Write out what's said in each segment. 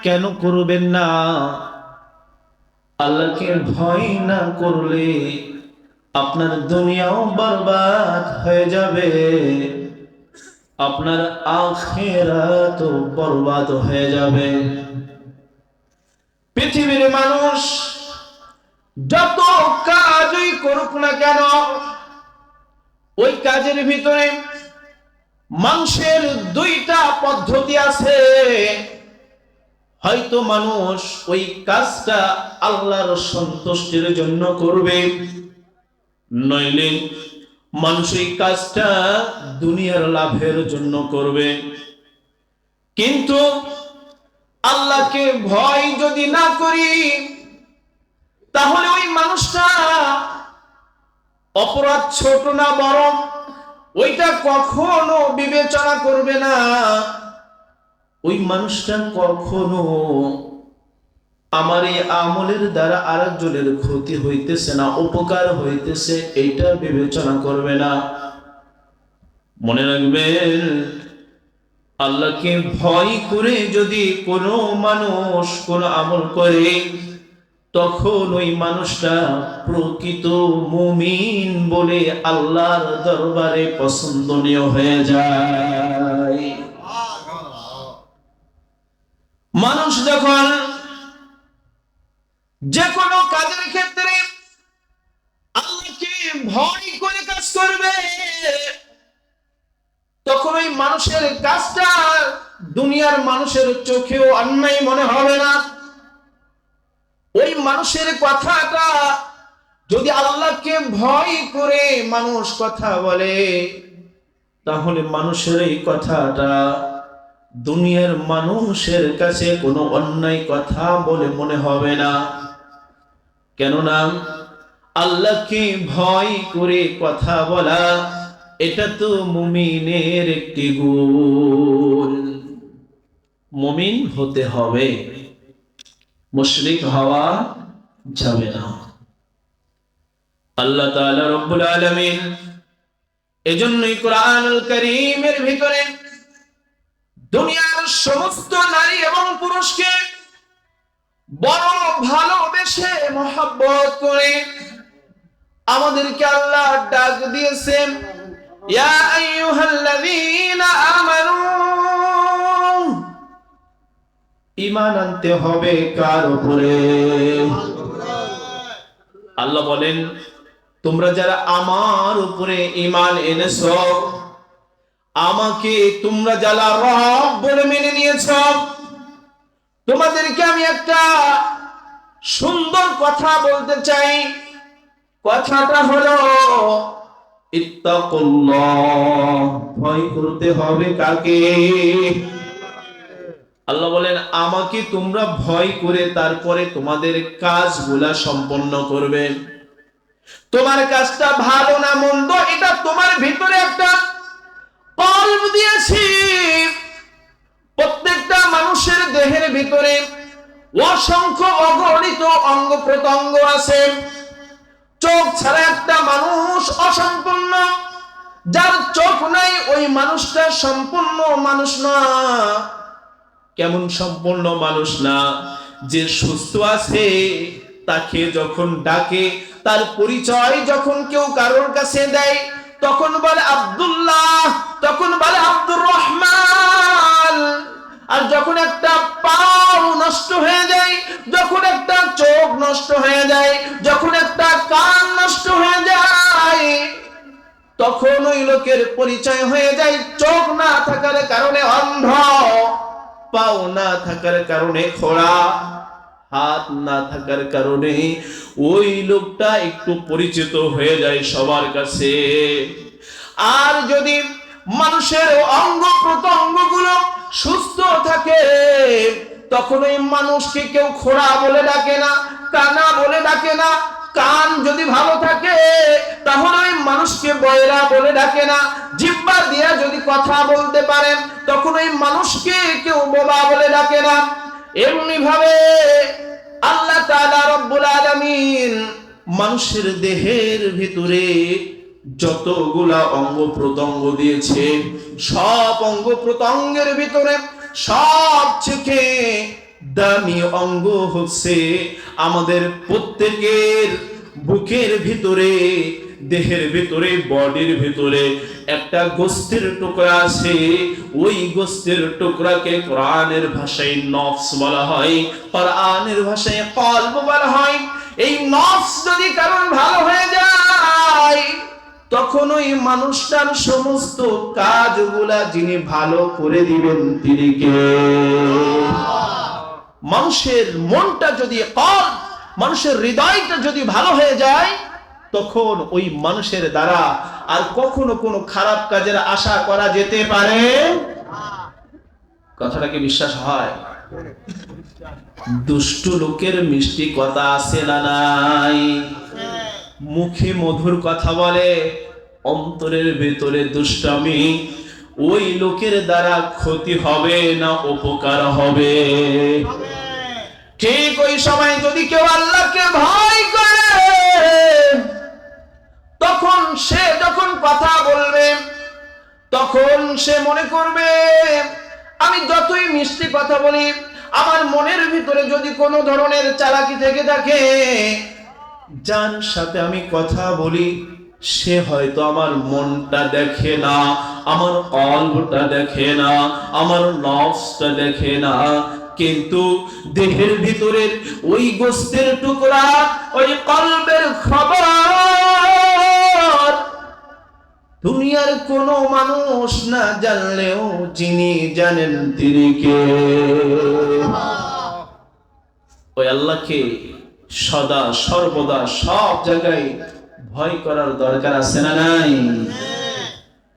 কেন করবেন না? আল্লাহকে ভয় না করলে আপনার দুনিয়াও বরবাদ হয়ে যাবে, আপনার আখিরাতও বরবাদ হয়ে যাবে। পৃথিবীর মানুষ যত কাজই করুক না কেন, ওই কাজের ভিতরে মানুষের দুইটা পদ্ধতি আছে। হয়তো মানুষ ওই কাজটা আল্লাহর সন্তুষ্টির জন্য করবে, নইলে মানুষ এই কাজটা দুনিয়ার লাভের জন্য করবে। কিন্তু আল্লাহকে ভয় যদি না করি, তাহলে ওই মানুষটা অপরাধ ছোট না বড় ওইটা কখনো বিবেচনা করবে না। ওই মানুষটা কখনো আমার এই আমলের দ্বারা আরেকজনের ক্ষতি হইতেছে না, উপকার হইতেছে, এইটা বিবেচনা করবে না। মনে রাখবেন, আল্লাহকে ভয় করে যদি কোনো মানুষ কোনো আমল করে, তখন ওই মানুষটা প্রকৃত মুমিন বলে আল্লাহর দরবারে পছন্দনীয় হয়ে যায়। মানুষ যখন যে কোনো কাজের ক্ষেত্রে আল্লাহকে ভয় করে কাজ করবে, তখন ওই মানুষের কাজটা দুনিয়ার মানুষের চোখেও অন্যায় মনে হবে না। ওই মানুষের কথাটা যদি আল্লাহকে ভয় করে মানুষ কথা বলে, তাহলে মানুষের এই কথাটা দুনিয়ার মানুষের কাছে কোনো অন্যায় কথা বলে মনে হবে না। কেননা আল্লাহকে ভয় করে কথা বলা, এটা তো মুমিনের একটি গুণ। মুমিন হতে হবে, মুশরিক হওয়া যাবে না। আল্লাহ তাআলা রব্বুল আলামিন এজন্যই কোরআনুল কারীমের ভিতরে দুনিয়ার সমস্ত নারী এবং পুরুষকে বড় ভালোবেসে মহব্বত করে আমাদেরকে আল্লাহ ডাক দিয়েছেন, ইয়া আইয়ুহাল্লাযীনা আমানু। ঈমান আনতে হবে কার উপরে? আল্লাহ বলেন, তোমরা যারা আমার উপরে ঈমান এনেছো, আমাকে তোমরা যারা রব বলে মেনে নিয়েছো, তোমাদেরকে আমি একটা সুন্দর কথা বলতে চাই। কথাটা হলো ইত্তাকুল্লাহ, ভয় করতে হবে কাকে? আল্লাহ বলেন, আমাকে তোমরা ভয় করে তারপরে তোমাদের কাজগুলা সম্পন্ন করবে। তোমার কাজটা ভালো না মন্দ, এটা তোমার ভিতরে একটা কলব দিয়েছি। প্রত্যেকটা মানুষের দেহের ভিতরে অসংখ্য অগণিত অঙ্গ প্রত্যঙ্গ আছে। চোখ ছাড়া একটা মানুষ অসম্পূর্ণ। যার চোখ নাই ওই মানুষটা সম্পূর্ণ মানুষ না। কেমন সম্পূর্ণ মানুষ না? যে সুস্থ আছে তাকে যখন ডাকে, তার পরিচয় যখন কেউ কারোর কাছে দেয়, তখন বলে আব্দুল্লাহ, তখন বলে আব্দুর রহমান। আর যখন একটা পাও নষ্ট হয়ে যায়, যখন একটা চোখ নষ্ট হয়ে যায়, যখন একটা কান নষ্ট হয়ে যায়, তখন ওই লোকের পরিচয় হয়ে যায় চোখ না থাকার কারণে অন্ধ, পাও না থাকার কারণে খোড়া, হাত না থাকার কারণে ওই লোকটা একটু পরিচিত হয়ে যায় সবার কাছে। আর যদি মানুষের অঙ্গ প্রত্যঙ্গগুলো সুস্থ থাকে, তখন ওই মানুষকে কেউ খোড়া বলে ডাকে না, কানা বলে ডাকে না। কান যদি ভালো থাকে তাহলে ওই মানুষকে বয়রা বলে ডাকে না। জিহ্বা দিয়া যদি কথা বলতে পারেন তখন ওই মানুষকে কেউ বোবা বলে ডাকে না। এমনি ভাবে আল্লাহ তাআলা রব্বুল আলামিন মানুষের দেহের ভিতরে যতগুলা অঙ্গ প্রত্যঙ্গ দিয়েছে, সব অঙ্গ প্রত্যঙ্গের ভিতরে সবচেয়ে দামি অঙ্গ হচ্ছে আমাদের প্রত্যেকের বুকের ভিতরে, দেহের ভিতরে, বডির ভিতরে একটা গোস্তের টুকরা আছে। ওই গোস্তের টুকরাকে কোরআনের ভাষায় নফস বলা হয়, কোরআনের ভাষায় কলব বলা হয়। এই নফস যদি কারণ ভালো হয়ে যায়, তখন ওই মানুষটার সমস্ত কাজগুলা যিনি ভালো করে দিবেন তিনি কে? মানুষের মনটা যদি মানুষের হৃদয়টা যদি ভালো হয়ে যায়, তখন ওই মানুষের দ্বারা আর কখনো কোনো খারাপ কাজের আশা করা যেতে পারে? কথাটা কি বিশ্বাস হয়? দুষ্টু লোকের মিষ্টি কথা আছে না নাই? মুখে মধুর কথা বলে, অন্তরের ভেতরে দুষ্টামি। ওই লোকের দ্বারা ক্ষতি হবে না উপকার হবে? ঠিক ওই সময় যদি কেউ আল্লাহকে ভয় করে, তখন সে যখন কথা বলবে, তখন সে মনে করবে আমি যতই মিষ্টি কথা বলি, আমার মনের ভিতরে যদি কোনো ধরনের চালাকি থেকে থাকে, যার সাথে আমি কথা বলি সে হয়তো আমার মনটা দেখে না, আমার কলবটা দেখে না, আমার নফসটা দেখে না, কিন্তু দেহের ভিতরের ওই গোস্তের টুকরা, ওই কলবের খবর দুনিয়ার কোনো মানুষ না জানলেও যিনি জানেন তিনি কে? ওই আল্লাহকে সদা সর্বদা সব জায়গায় ভয় করার দরকার আছে না নাই?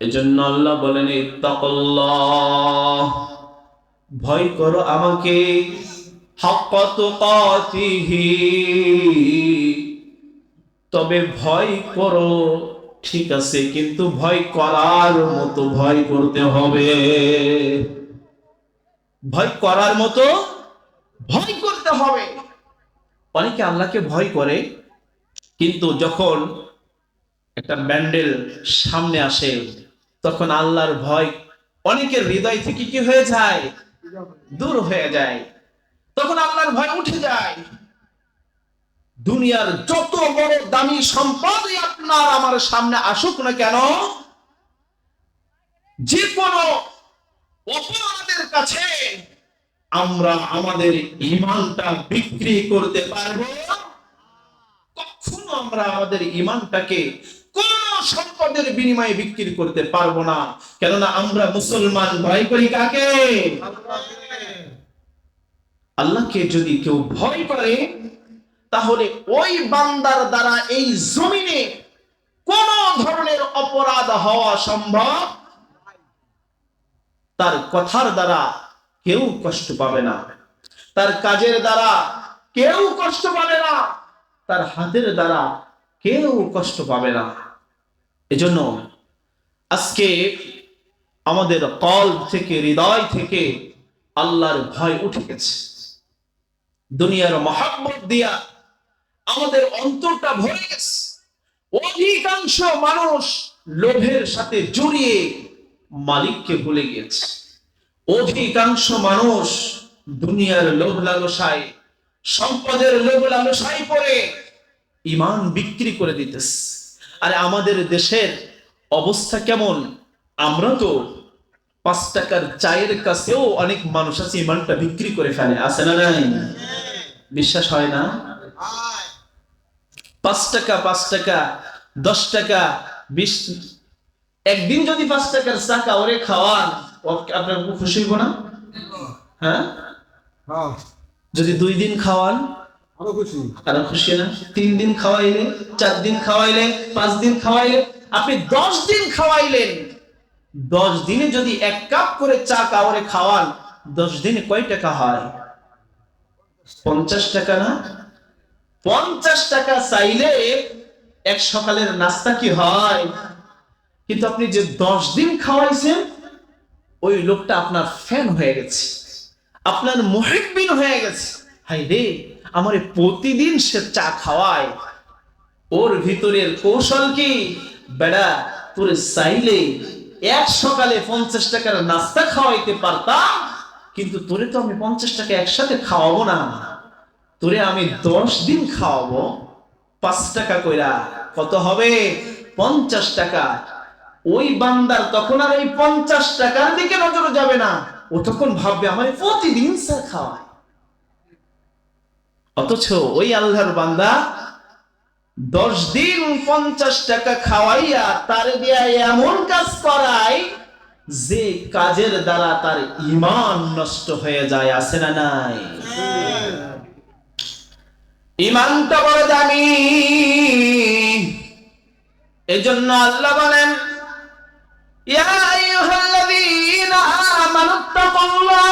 এজন্য আল্লাহ বলেন ইত্তাকুল্লাহ, ভয় করো আমাকে, হাক্কা তুকাতিহি, তবে ভয় করো ঠিক আছে, কিন্তু ভয় করার মতো ভয় করতে হবে। ভয় করার মতো ভয় করতে হবে। অনেকে আল্লাহকে ভয় করে, কিন্তু যখন একটা ব্যান্ডেল সামনে আসে তখন আল্লাহর ভয় অনেকের হৃদয় থেকে কি হয়ে যায়? দূর হয়ে যায়। তখন আল্লাহর ভয় উঠে যায়। দুনিয়ার যত বড় দামি সম্পদই আপনার আমার সামনে আসুক না কেন, যে কোনো অপরাধের কাছে আমরা আমাদের ঈমানটা বিক্রি করতে পারবো? কখনো আমরা আমাদের ঈমানটাকে কোন সম্পদের বিনিময়ে বিক্রি করতে পারবো না। কেননা আমরা মুসলমান ভয় করি কাকে? আল্লাহকে যদি কেউ ভয় করে, তাহলে ওই বান্দার দ্বারা এই জমিনে কোন ধরনের অপরাধ হওয়া সম্ভব। তার কথার দ্বারা কেউ কষ্ট পাবে না, তার কাজের দ্বারা কেউ কষ্ট পাবে না, তার হাতের দ্বারা কেউ কষ্ট পাবে না। এজন্য আজকে আমাদের কলব থেকে, হৃদয় থেকে আল্লাহর ভয় উঠে গেছে। দুনিয়ার মহব্বত দিয়া আমাদের অন্তরটা ভরে গেছে। অধিকাংশ মানুষ লোভের সাথে জড়িয়ে মালিককে ভুলে গেছে। অধিকাংশ মানুষ দুনিয়ার লোভ লালসায়, সম্পদের লোভ লালসায় পড়ে ঈমান বিক্রি করে দিতেছে। আরে আমাদের দেশের অবস্থা কেমন? আমরা তো 5 টাকার চায়ের কাছেও অনেক মানুষ আছে ঈমানটা বিক্রি করে ফেলে, আছে না নাই? বিশ্বাস হয় না? 5 টাকা 10 টাকা 20, একদিন যদি 5 টাকার চা কাউরে খাওয়ান, আপনার খুশি হইব না? হ্যাঁ, যদি 2 দিন খাওয়ান আরো খুশি না? 3 দিন খাওয়াইলে, 4 দিন খাওয়াইলে, 5 দিন খাওয়াইলে, আপনি 10 দিন খাওয়াইলেন। 10 দিনে যদি 1 কাপ করে চা কাউরে খাওয়ান, 10 দিনে কয় টাকা হয়? 50 টাকা না? 50 টাকা চাইলে এক সকালের নাস্তা কি হয়? কিন্তু আপনি যে 10 দিন খাওয়াইছেন, ওই লোকটা আপনার ফ্যান হয়ে গেছে, আপনার মুহিব্বিন হয়ে গেছে। হাই রে, আমারে প্রতিদিন সে চা খাওয়ায়। ওর ভিতরের কৌশল কি? বেড়া, তোরে চাইলে এক সকালে 50 টাকার নাস্তা খাওয়াইতে পারতাম, কিন্তু তোরে তো আমি 50 টাকা একসাথে খাওয়াবো না, তোরে আমি 10 দিন খাওয়াবো 5 টাকা কইরা, কত হবে? 50 টাকা। ওই বান্দার তখন আর এই 50 টাকার দিকে নজর যাবে না, ও তখন ভাববে আমার প্রতিদিন স্যার খাওয়ায়। অথচ ওই আল্লাহর বান্দা 10 দিন 50 টাকা খাওয়াইয়া তারে দিয়া এমন কাজ করায় যে কাজের দ্বারা তার ঈমান নষ্ট হয়ে যায়, আছে না নাই? ঈমানটা বড় দামি। এজন্য আল্লাহ বলেন, ইয়া আইয়ুহাল্লাযীনা আমানুত্তাকুল্লাহ।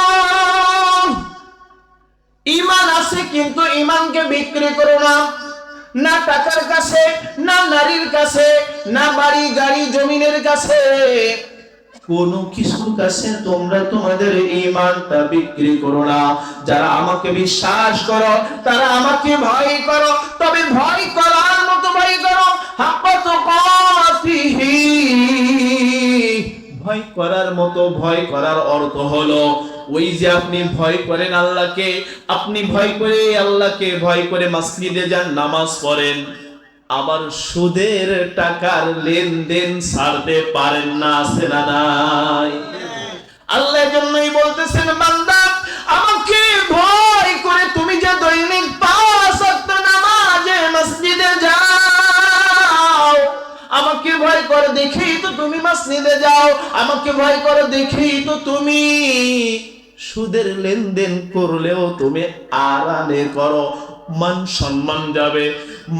ঈমান আছে কিন্তু ঈমানকে বিক্রি করো না, না টাকার কাছে, না নারীর কাছে, না বাড়ি গাড়ি জমিনের কাছে, কোন কিছুর কাছে তোমরা তোমাদের ঈমানটা বিক্রি করো না। যারা আমাকে বিশ্বাস করো তারা আমাকে ভয় করো, তবে ভয় করার মতো ভয় করো। হাক্কাত কাতিহি, ভয় করার মতো ভয় করার অর্থ হলো ওই যে আপনি ভয় করেন আল্লাহকে, আপনি ভয় করে আল্লাহকে ভয় করে মসজিদে যান, নামাজ পড়েন, আবার সুদের টাকার লেনদেন ছাড়তে পারেন না, আছে না নাই? আল্লাহ জন্যই বলতেছেন, বান্দা আমাকে ভয় করে তুমি যে দৈনিক 5 ওয়াক্ত নামাজে মসজিদে যাও, আমাকে ভয় করে দেখেই তো তুমি মসজিদে যাও, আমাকে ভয় করে দেখেই তো তুমি সুদের লেনদেন করলেও তুমি আড়ালে করো। মান সম্মান যাবে,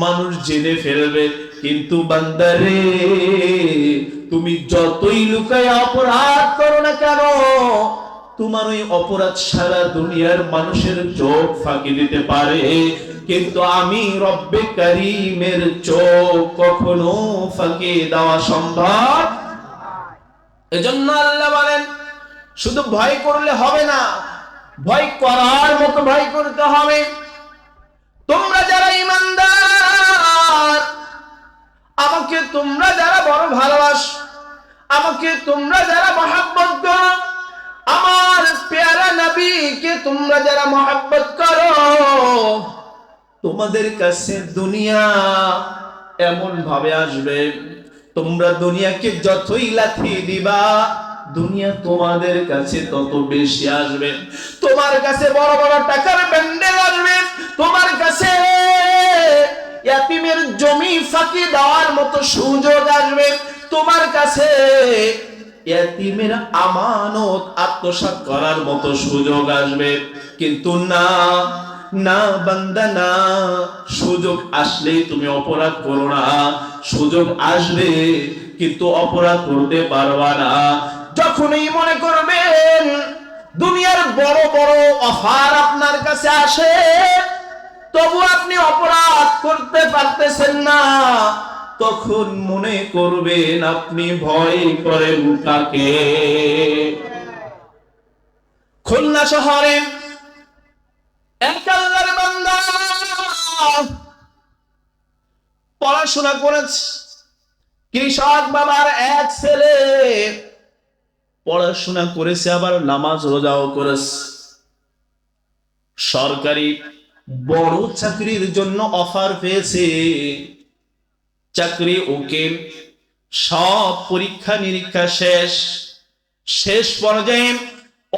মানুষ জেনে ফেলবে, কিন্তু বান্দারে তুমি যতই লুকায় অপরাধ করো না কেন, তোমার ওই অপরাধ সারা দুনিয়ার মানুষের চোখ ফাঁকি দিতে পারে, কিন্তু আমি রব্বে কারীমের চোখ কখনো ফাঁকি দেওয়া সম্ভব। এজন্য আল্লাহ বলেন, শুধু ভয় করলে হবে না, ভয় করার মতো ভয় করতে হবে। তোমরা যারা ঈমানদার, আমাকে তোমরা যারা বড় ভালোবাসো, আমাকে তোমরা যারা মহব্বত করো, আমার প্যারা নবীকে তোমরা যারা মহব্বত করো, তোমাদের কাছে দুনিয়া এমন ভাবে আসবে, তোমরা দুনিয়াকে যতই লাথি দিবা দুনিয়া তোমাদের কাছে তত বেশি আসবে। তোমার কাছে বড় বড় টাকার ব্যান্ডেল আসবে, তোমার কাছে ইয়াতিমের জমি ফাঁকি দেওয়ার মতো সুযোগ আসবে, তোমার কাছে ইয়াতিমের আমানত আত্মসাৎ করার মতো সুযোগ আসবে। কিন্তু না না বান্দা না, সুযোগ আসলেই তুমি অপরাধ করো না। সুযোগ আসবে কিন্তু অপরাধ করতে পারবা না। যখনই মনে করবেন দুনিয়ার বড় বড় অফার আপনার কাছে আসে, তবু আপনি অপরাধ করতে পারতেছেন না, তখন মনে করবেন আপনি ভয় করেন কাকে। খুলনা শহরে এক আল্লাহর বান্দা পড়াশোনা করেছে, কৃষক বাবার এক ছেলে, পড়াশোনা করেছে আবার নামাজ রোজাও করেছে, সরকারি বড় চাকরির জন্য অফার পেয়েছে, চাকরি ওকে, সব পরীক্ষা নিরীক্ষা শেষ, শেষ পর্যায়ে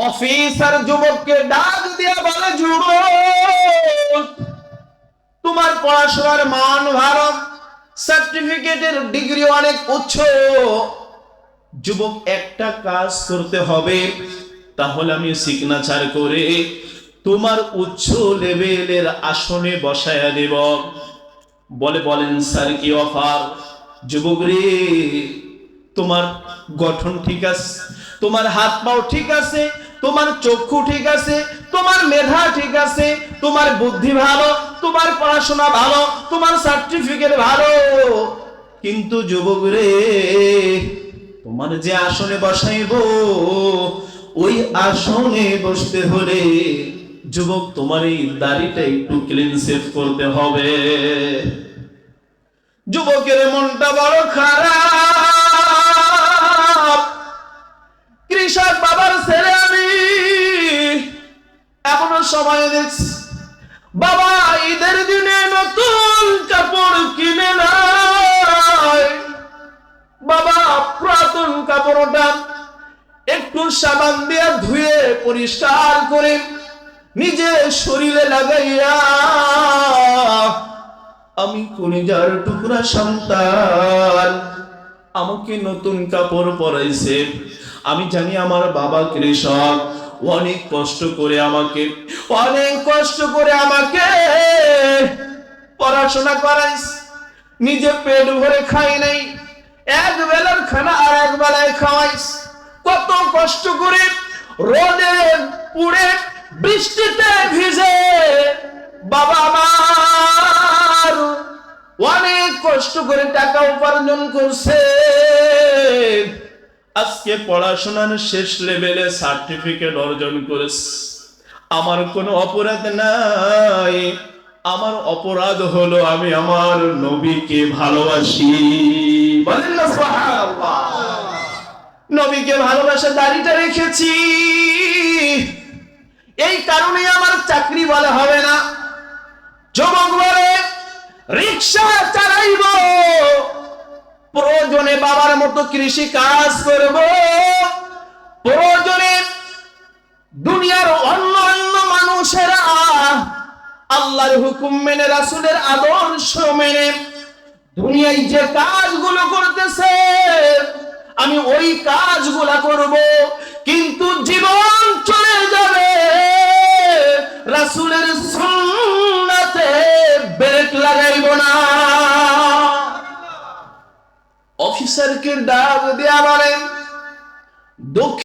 অফিসার যুবককে ডাক দিয়ে বলে, যুবক তোমার পড়াশোনার মান ভালো, সার্টিফিকেটের ডিগ্রি অনেক উচ্চ, যুবক একটা কাজ করতে হবে, তাহলে আমি সিগনেচার করে তোমার উচ্চ লেভেলের আসনে বসায়া দেব। বলে, বলেন স্যার কি অফার? যুবক রে, তোমার গঠন ঠিক আছে, তোমার হাত পাও ঠিক আছে, তোমার চক্ষু ঠিক আছে, তোমার মেধা ঠিক আছে, তোমার বুদ্ধি ভালো, তোমার পড়াশোনা ভালো, তোমার সার্টিফিকেট ভালো, কিন্তু যুবক রে, তোমার যে আসনে বসাইব ওই আসনে বসতে হলে যুবক তোমার এই দাড়িটা একটু ক্লিন শেভ করতে হবে। যুবকের মনটা বড় খারাপ, কৃষক বাবার ছেলে আমি, সময় দেখছি বাবা ঈদের দিনে নতুন কাপড় কিনে নাই। বাবা পুরাতন কাপড়টা একটু সাবান দিয়ে ধুয়ে পরিষ্কার করে নিজে শরীরে লাগাইয়া আমি কলিজার টুকরা সন্তান আমাকে নতুন কাপড় পরাইছে। আমি জানি আমার বাবা কৃষক, অনেক কষ্ট করে আমাকে পড়াশোনা করাইছে। নিজে পেট ভরে খাই নাই, এক বেলার খানা আর এক বেলায় খাওয়াইছে। কত কষ্ট করে রোদে পুড়ে বৃষ্টিতে ভিজে বাবা আমার অনেক কষ্ট করে টাকা উপার্জন করছে। আজকে পড়াশোনার শেষ লেভেলে সার্টিফিকেট অর্জন করেছে। আমার কোনো অপরাধ নাই, আমার অপরাধ হলো আমি আমার নবীকে ভালোবাসি। বলেন না সুবহানাল্লাহ। নবীকে ভালোবাসা দাড়িটা রেখেছি, এই কারণে আমার চাকরি বলে হবে না। যুবক বলে রিকশা চালাইব, প্রয়োজনে বাবার মতো কৃষি কাজ করব, প্রয়োজনে দুনিয়ার অন্য অন্য মানুষেরা আল্লাহর হুকুম মেনে রাসূলের আদর্শ মেনে দুনিয়ায় যে কাজগুলো করতেছে আমি ওই কাজগুলা করব, কিন্তু জীবন চলে যাবে রাসূলের সুন্নাতে ব্রেক লাগাইব না। অফিসারকে ডাক দেয়া বলেন